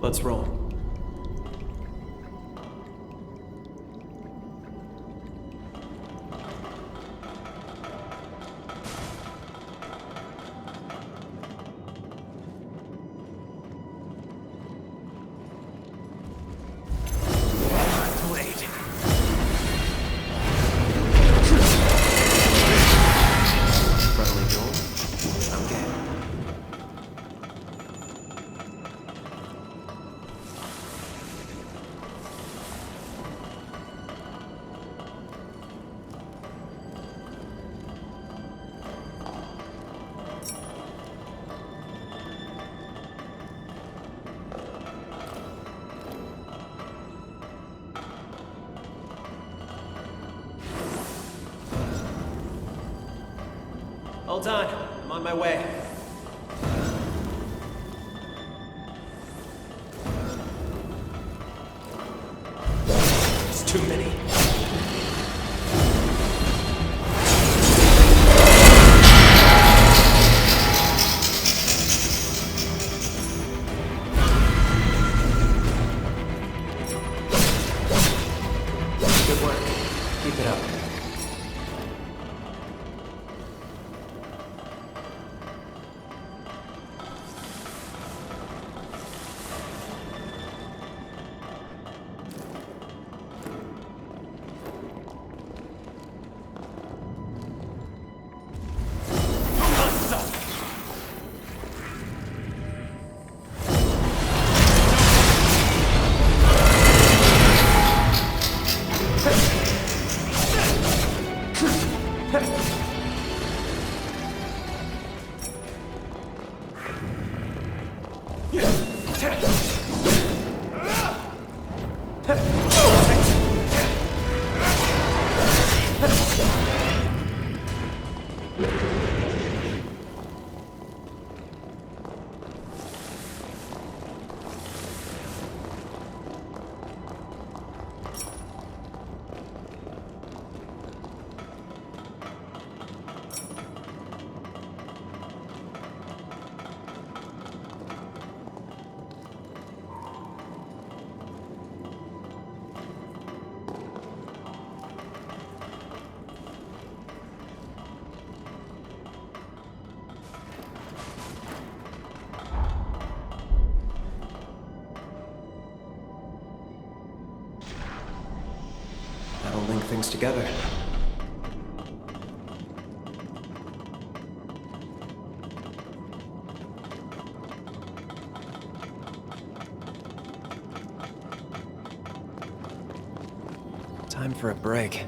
Let's roll. Friendly duel? Okay. Hold on, I'm on my way. It's too many. Good work. Keep it up. That'll link things together. Time for a break.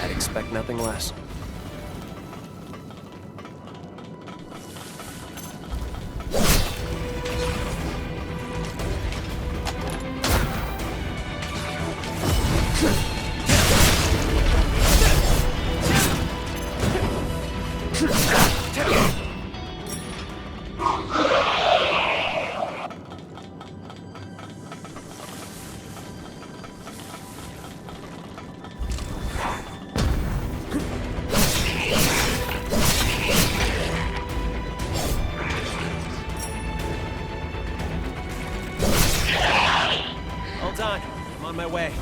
I'd expect nothing less. Hold on, I'm on my way.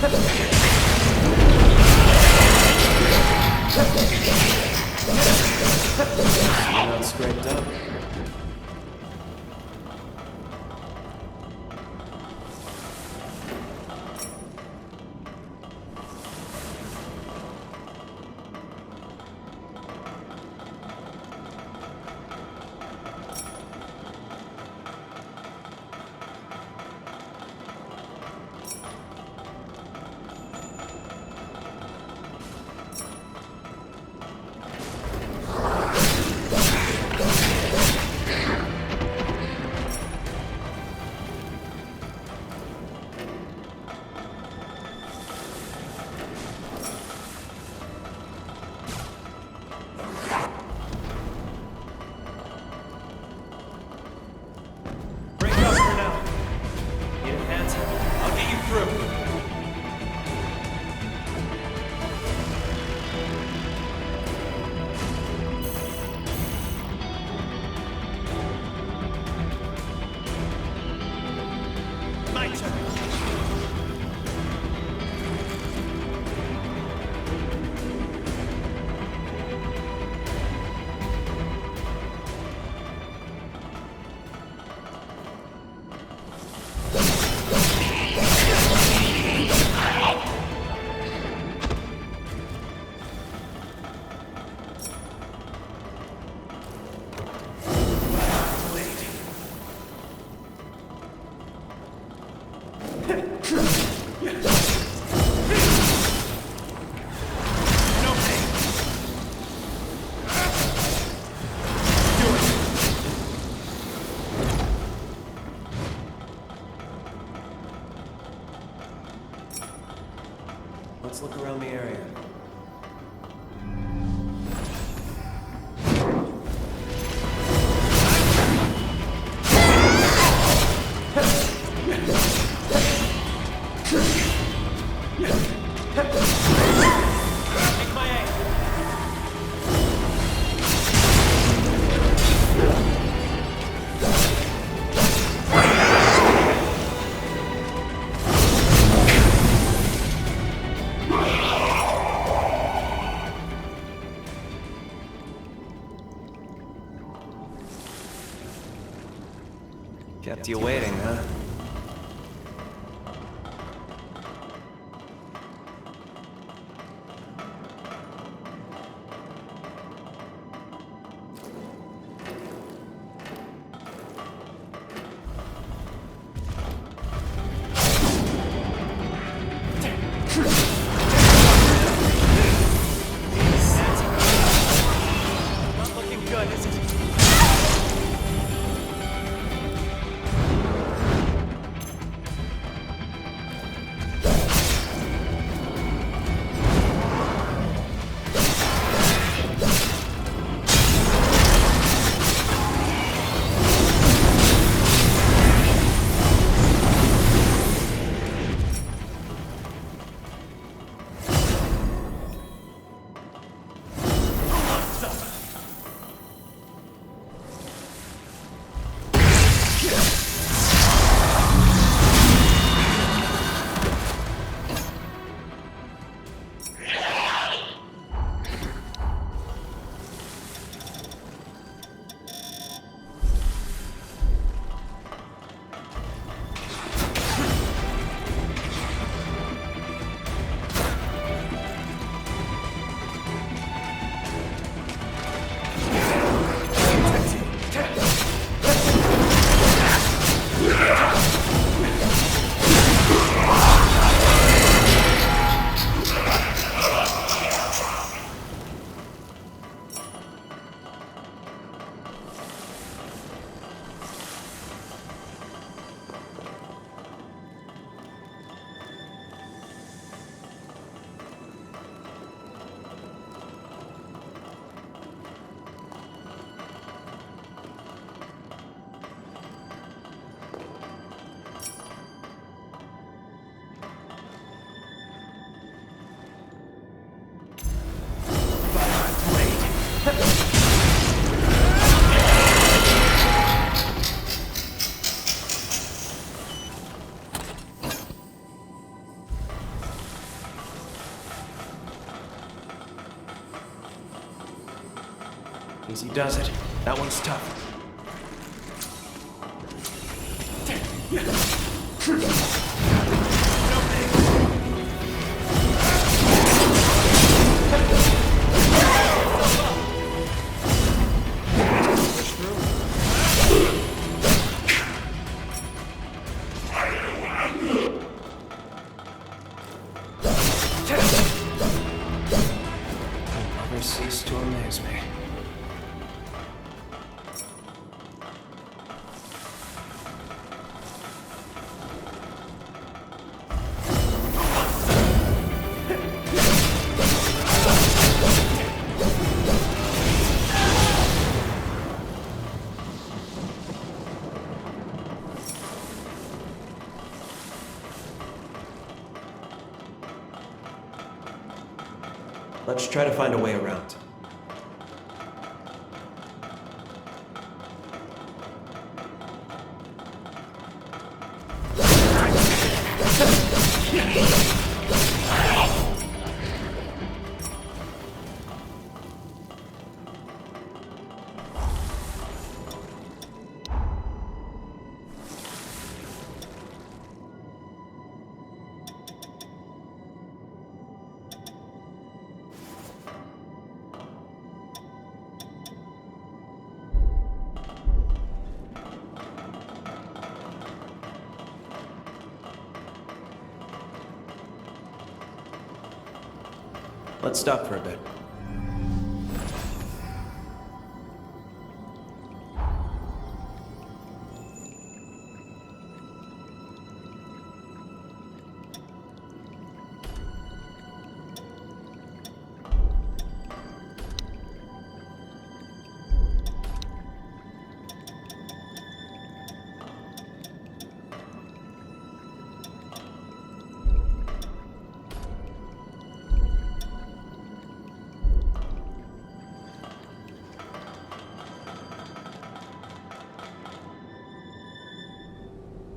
You're not scraped up. Break up for now. Need a hand? I'll get you through. My turn. Let's look around the area. Take my aim. Kept you waiting, huh? Not looking good, is it? Easy does it. That one's tough. Never cease to amaze me. Let's try to find a way around. Let's stop for a bit.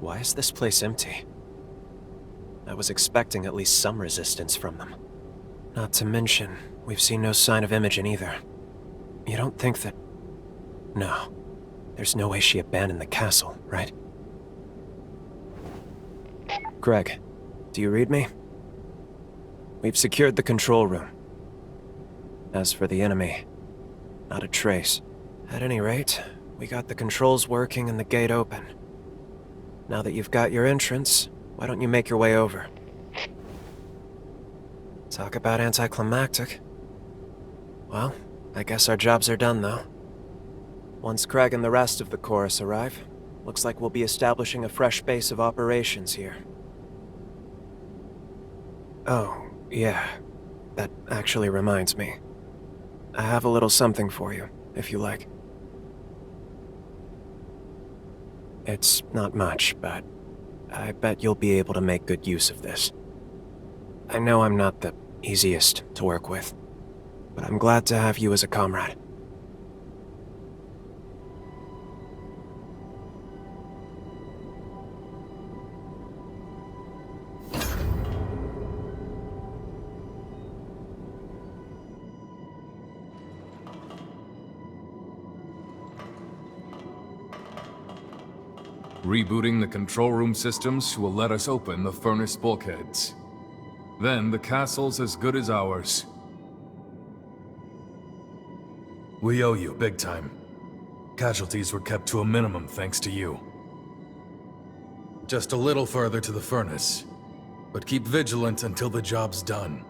Why is this place empty? I was expecting at least some resistance from them. Not to mention, we've seen no sign of Imogen either. You don't think that... No. There's no way she abandoned the castle, right? Greg, do you read me? We've secured the control room. As for the enemy, not a trace. At any rate, we got the controls working and the gate open. Now that you've got your entrance, why don't you make your way over? Talk about anticlimactic. Well, I guess our jobs are done, though. Once Craig and the rest of the chorus arrive, looks like we'll be establishing a fresh base of operations here. Oh, yeah. That actually reminds me. I have a little something for you, if you like. It's not much, but I bet you'll be able to make good use of this. I know I'm not the easiest to work with, but I'm glad to have you as a comrade. Rebooting the control room systems will let us open the furnace bulkheads. Then the castle's as good as ours. We owe you, big time. Casualties were kept to a minimum thanks to you. Just a little further to the furnace. But keep vigilant until the job's done.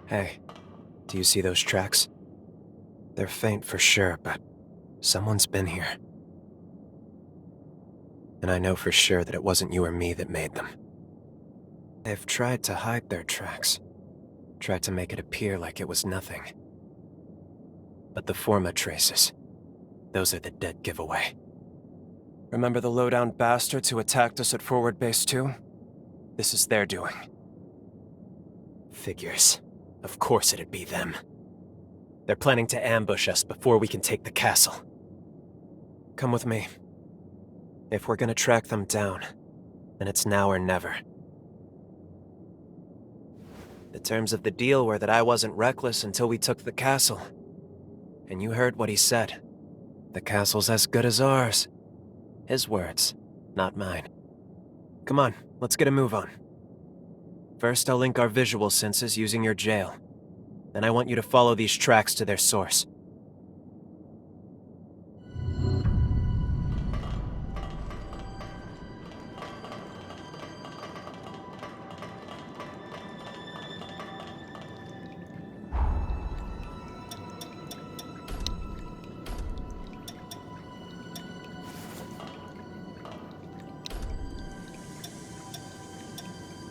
Hey. Do you see those tracks? They're faint for sure, but someone's been here. And I know for sure that it wasn't you or me that made them. They've tried to hide their tracks. Tried to make it appear like it was nothing. But the Forma traces, those are the dead giveaway. Remember the low-down bastards who attacked us at Forward Base 2? This is their doing. Figures. Of course it'd be them. They're planning to ambush us before we can take the castle. Come with me. If we're gonna track them down, then it's now or never. The terms of the deal were that I wasn't reckless until we took the castle. And you heard what he said. The castle's as good as ours. His words, not mine. Come on, let's get a move on. First, I'll link our visual senses using your jail. Then I want you to follow these tracks to their source.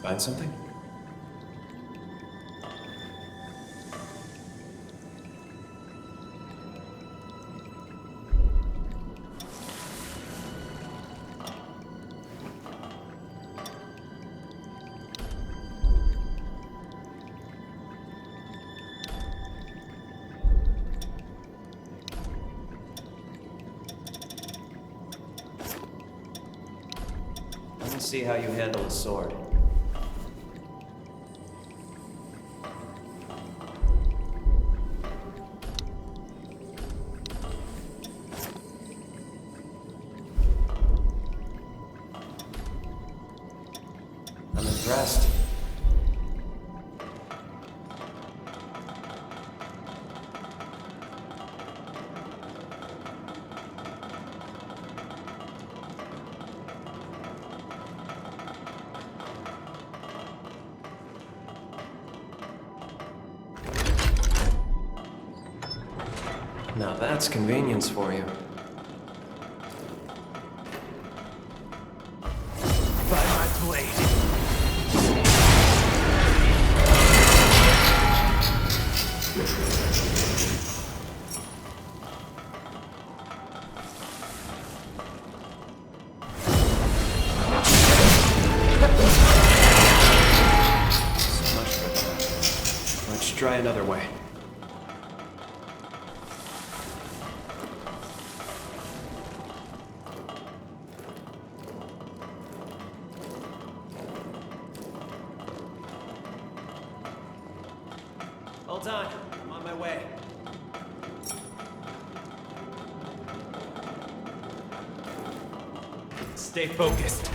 Find something? Let me see how you handle a sword. I'm impressed. Now that's convenience for you. By my blade. So much for that. Let's try another way. Hold on, I'm on my way. Stay focused.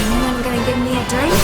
Anyone gonna give me a drink?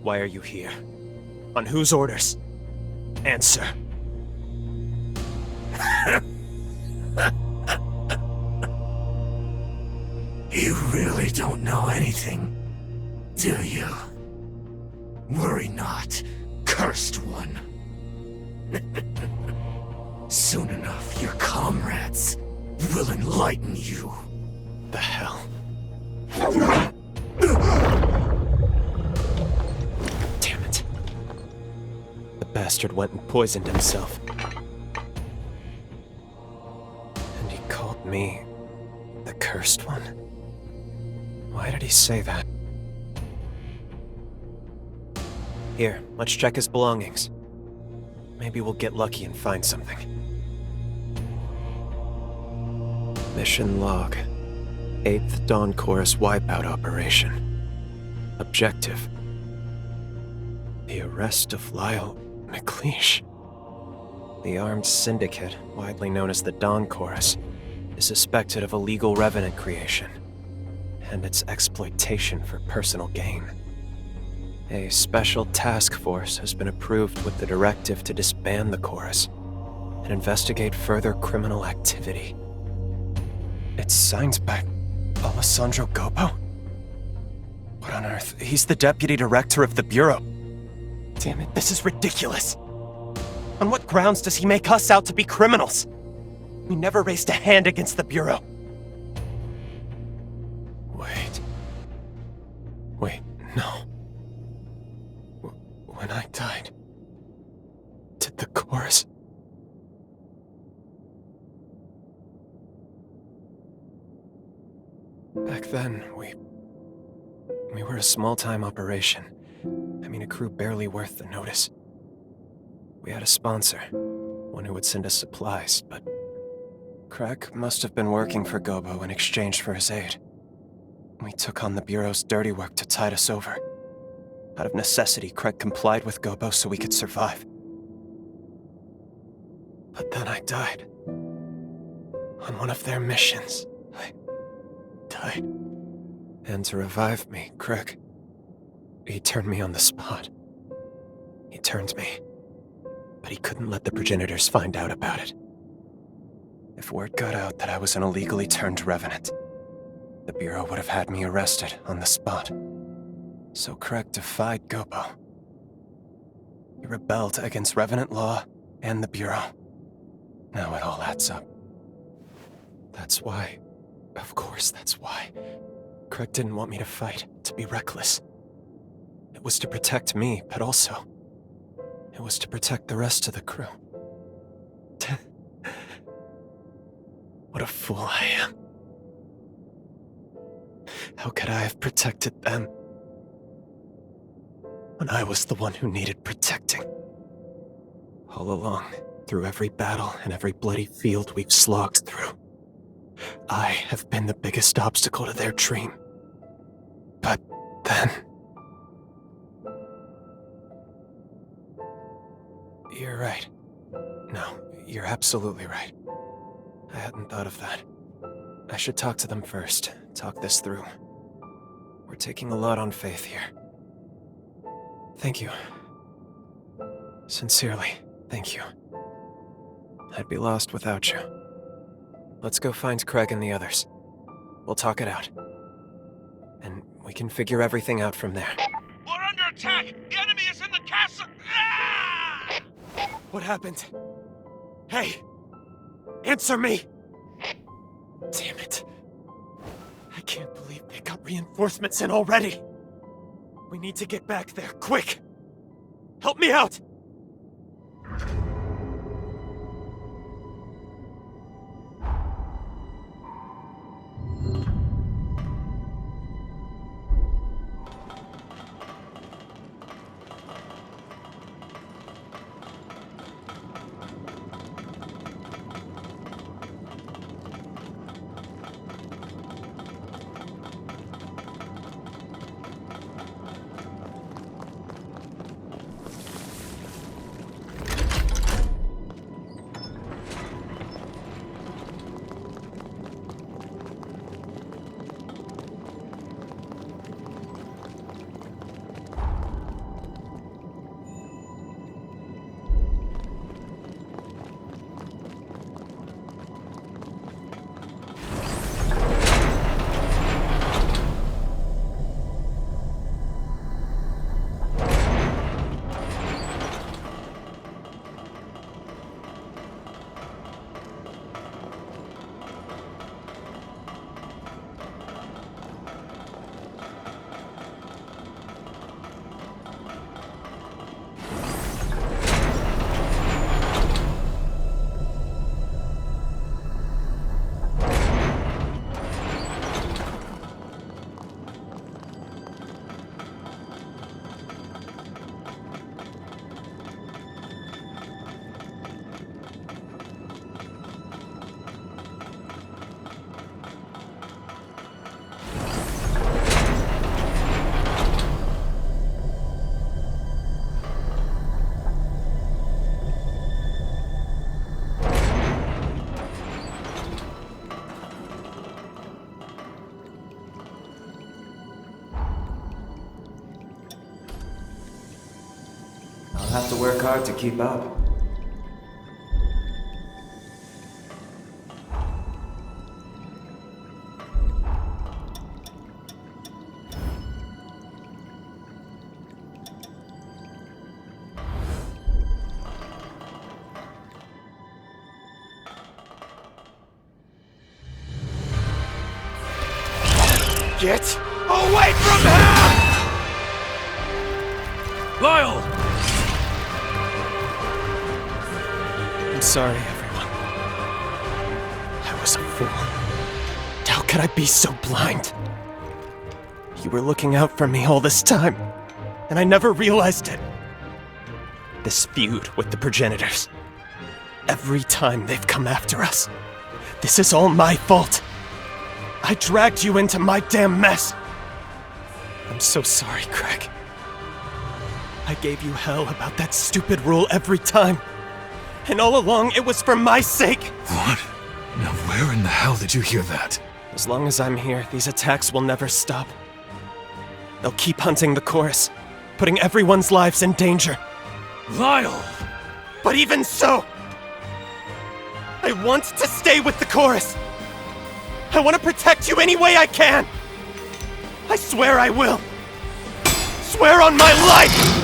Why are you here? On whose orders? Answer. You really don't know anything, do you? Worry not, cursed one. Soon enough, your comrades will enlighten you. The hell? Damn it. The bastard went and poisoned himself. And he called me the Cursed One? Why did he say that? Here, let's check his belongings. Maybe we'll get lucky and find something. Mission log. 8th Dawn Chorus wipeout operation. objective. The arrest of Lyle McLeish. The armed syndicate, widely known as the Dawn Chorus, is suspected of illegal Revenant creation and its exploitation for personal gain. A special task force has been approved with the directive to disband the Chorus and investigate further criminal activity. It's signed by Alessandro Gobo? What on earth? He's the deputy director of the Bureau. Damn it, this is ridiculous. On what grounds does he make us out to be criminals? We never raised a hand against the Bureau. Wait, no. When I died, did the Chorus... Back then, we were a small-time operation. I mean, a crew barely worth the notice. We had a sponsor, one who would send us supplies, but Craig must have been working for Gobo in exchange for his aid. We took on the Bureau's dirty work to tide us over. Out of necessity, Craig complied with Gobo so we could survive. But then I died. On one of their missions, I died. And to revive me, Craig, he turned me on the spot. He turned me. But he couldn't let the progenitors find out about it. If word got out that I was an illegally turned Revenant, the Bureau would have had me arrested on the spot. So Craig defied Gobo. He rebelled against Revenant law and the Bureau. Now it all adds up. That's why, of course that's why, Craig didn't want me to fight, to be reckless. It was to protect me, but also, it was to protect the rest of the crew. What a fool I am. How could I have protected them when I was the one who needed protecting? All along, through every battle and every bloody field we've slogged through, I have been the biggest obstacle to their dream. But then... You're right. No, you're absolutely right. I hadn't thought of that. I should talk to them first, talk this through. We're taking a lot on faith here. Thank you. Sincerely, thank you. I'd be lost without you. Let's go find Craig and the others. We'll talk it out. And we can figure everything out from there. We're under attack! The enemy is in the castle! Ah! What happened? Hey! Answer me! Damn it. I can't believe they got reinforcements in already. We need to get back there, quick! Help me out! have to work hard to keep up. Get away from him! Lyle! I'm sorry, everyone. I was a fool. How could I be so blind? You were looking out for me all this time, and I never realized it. This feud with the progenitors. Every time they've come after us, this is all my fault. I dragged you into my damn mess. I'm so sorry, Craig. I gave you hell about that stupid rule every time. And all along, it was for my sake. What? Now where in the hell did you hear that? As long as I'm here, these attacks will never stop. They'll keep hunting the chorus, putting everyone's lives in danger. Lyle! But even so, I want to stay with the chorus. I want to protect you any way I can. I swear I will. Swear on my life!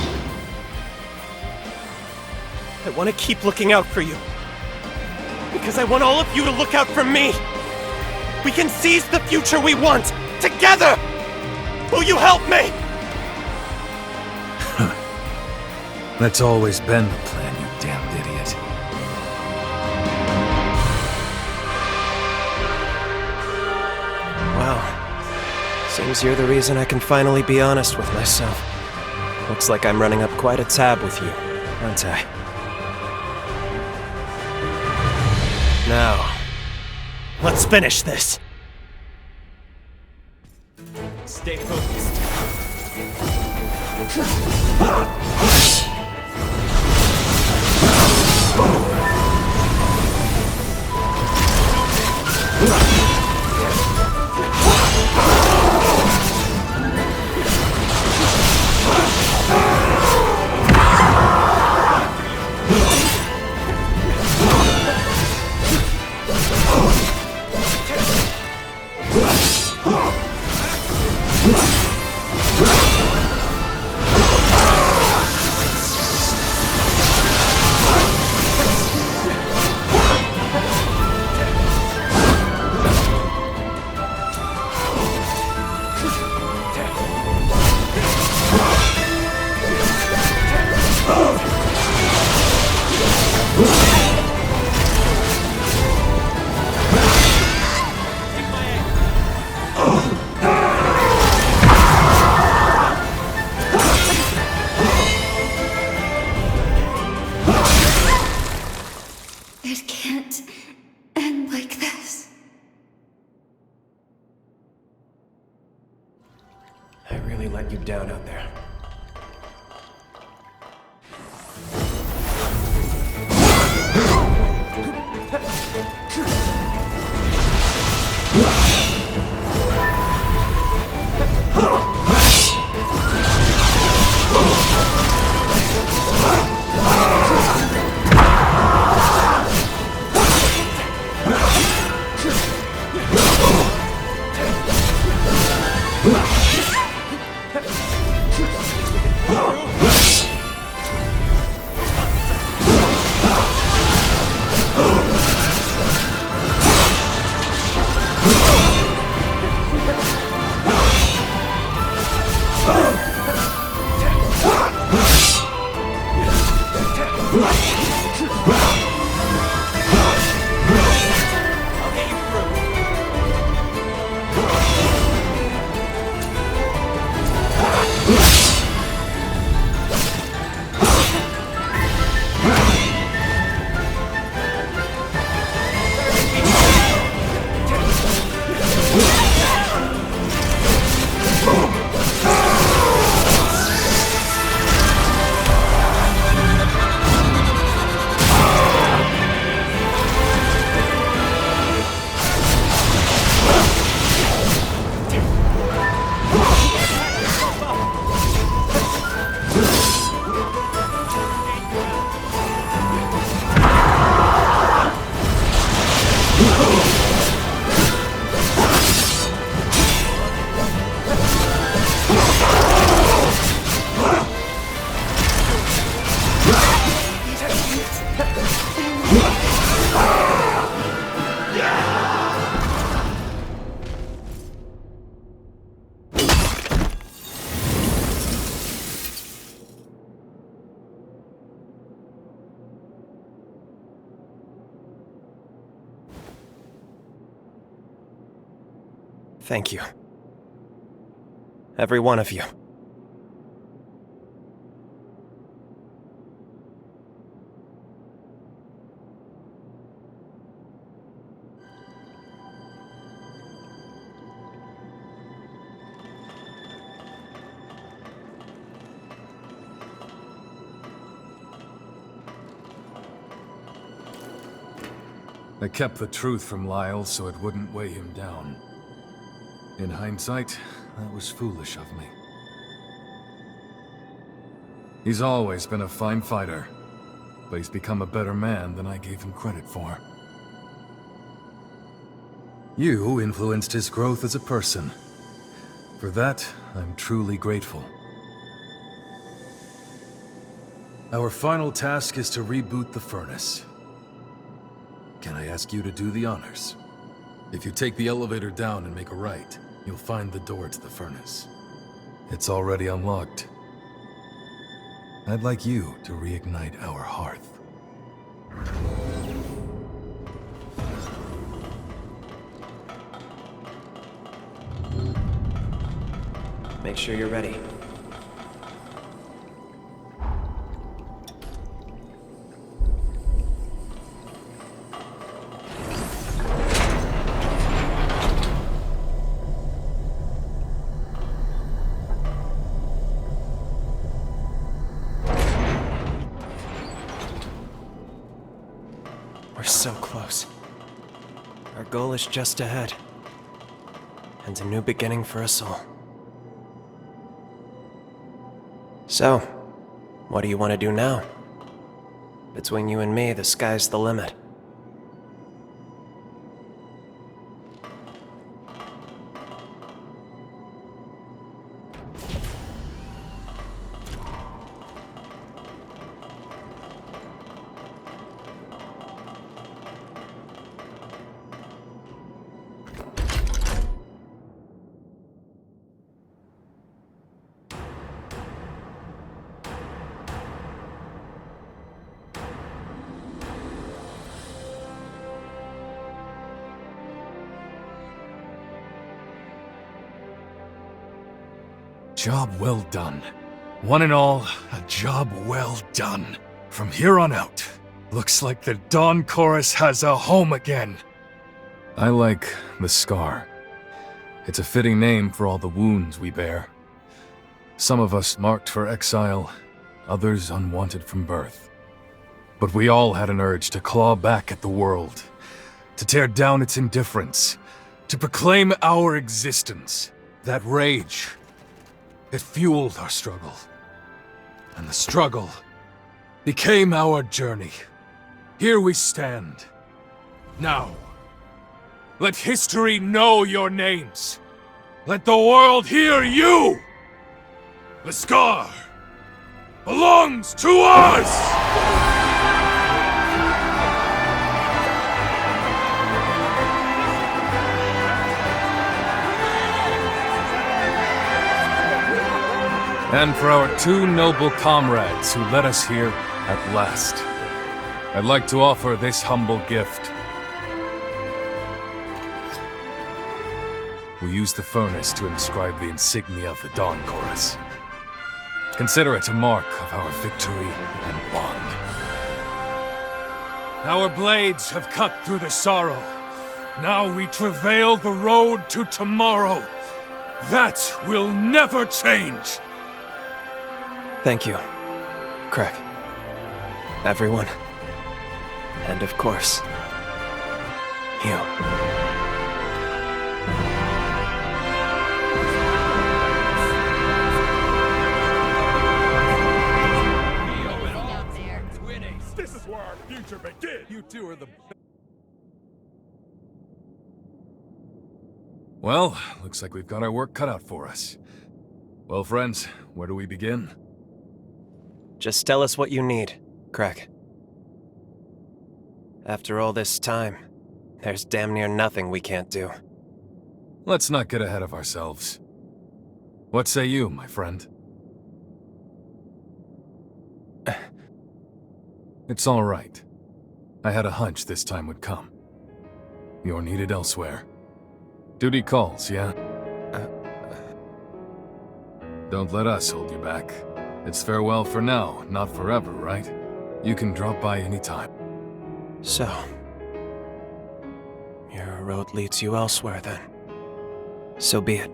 I want to keep looking out for you. Because I want all of you to look out for me. We can seize the future we want, together! Will you help me? That's always been the plan, you damned idiot. Wow. Seems you're the reason I can finally be honest with myself. Looks like I'm running up quite a tab with you, aren't I? Now, let's finish this. Stay focused. It can't end like this. I really let you down out there. Thank you. Every one of you. I kept the truth from Lyle so it wouldn't weigh him down. In hindsight, that was foolish of me. He's always been a fine fighter, but he's become a better man than I gave him credit for. You influenced his growth as a person. For that, I'm truly grateful. Our final task is to reboot the furnace. Can I ask you to do the honors? If you take the elevator down and make a right, you'll find the door to the furnace. It's already unlocked. I'd like you to reignite our hearth. Make sure you're ready. We're so close. Our goal is just ahead. And a new beginning for us all. So, what do you want to do now? Between you and me, the sky's the limit. Job well done. One and all, a job well done. From here on out, looks like the Dawn Chorus has a home again. I like the Scar. It's a fitting name for all the wounds we bear. Some of us marked for exile, others unwanted from birth. But we all had an urge to claw back at the world, to tear down its indifference, to proclaim our existence. That rage, it fueled our struggle. And the struggle became our journey. Here we stand. Now, let history know your names. Let the world hear you! The Scar belongs to us! And for our two noble comrades who led us here at last, I'd like to offer this humble gift. We use the furnace to inscribe the insignia of the Dawn Chorus. Consider it a mark of our victory and bond. Our blades have cut through the sorrow. Now we travail the road to tomorrow. That will never change. Thank you, Craig. Everyone. And of course, you. This is where our future begins! You two are the... Well, looks like we've got our work cut out for us. Well, friends, where do we begin? Just tell us what you need, Craig. After all this time, there's damn near nothing we can't do. Let's not get ahead of ourselves. What say you, my friend? It's all right. I had a hunch this time would come. You're needed elsewhere. Duty calls, yeah? Don't let us hold you back. It's farewell for now, not forever, right? You can drop by anytime. So, your road leads you elsewhere then. So be it.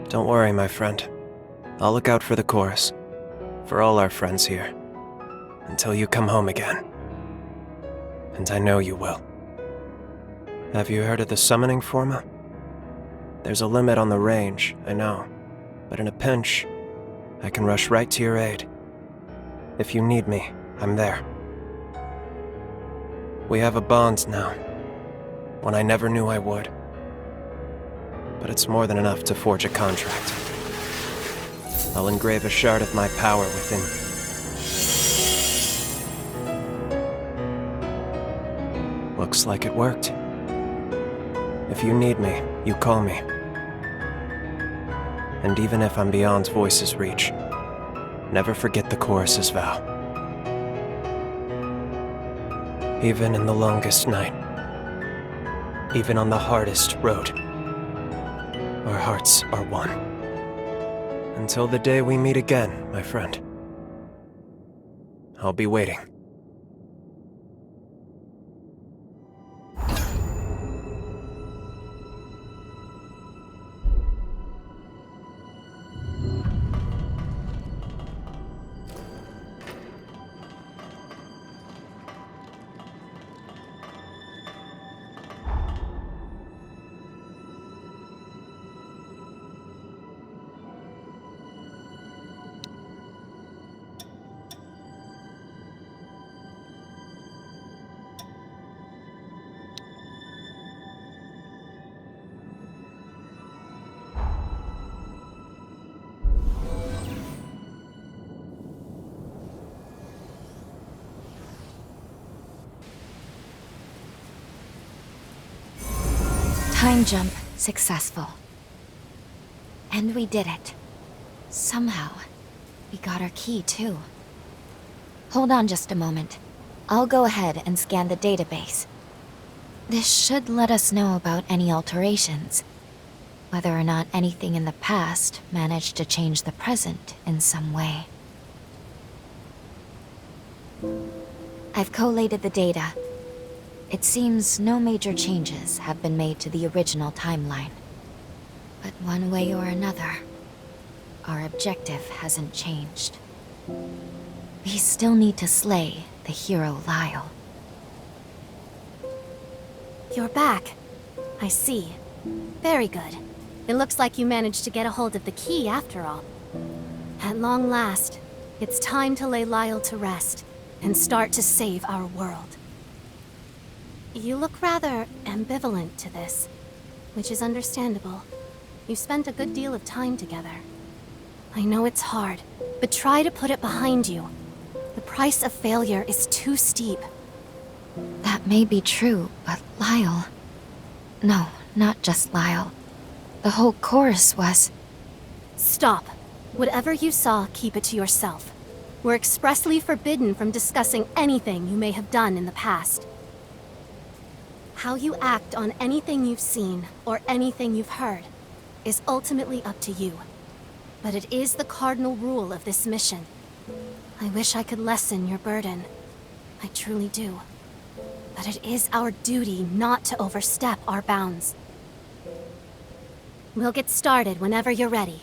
Don't worry, my friend. I'll look out for the chorus. For all our friends here. Until you come home again. And I know you will. Have you heard of the summoning forma? There's a limit on the range, I know. But in a pinch, I can rush right to your aid. If you need me, I'm there. We have a bond now. One I never knew I would. But it's more than enough to forge a contract. I'll engrave a shard of my power within you. Looks like it worked. If you need me, you call me. And even if I'm beyond Voice's reach, never forget the chorus's vow. Even in the longest night, even on the hardest road, our hearts are one. Until the day we meet again, my friend. I'll be waiting. Time jump successful. And we did it. Somehow, we got our key too. Hold on just a moment. I'll go ahead and scan the database. This should let us know about any alterations. Whether or not anything in the past managed to change the present in some way. I've collated the data. It seems no major changes have been made to the original timeline. But one way or another, our objective hasn't changed. We still need to slay the hero Lyle. You're back. I see. Very good. It looks like you managed to get a hold of the key after all. At long last, it's time to lay Lyle to rest and start to save our world. You look rather ambivalent to this, which is understandable. You spent a good deal of time together. I know it's hard, but try to put it behind you. The price of failure is too steep. That may be true, but Lyle... No, not just Lyle. The whole chorus was... Stop. Whatever you saw, keep it to yourself. We're expressly forbidden from discussing anything you may have done in the past. How you act on anything you've seen, or anything you've heard, is ultimately up to you. But it is the cardinal rule of this mission. I wish I could lessen your burden. I truly do. But it is our duty not to overstep our bounds. We'll get started whenever you're ready.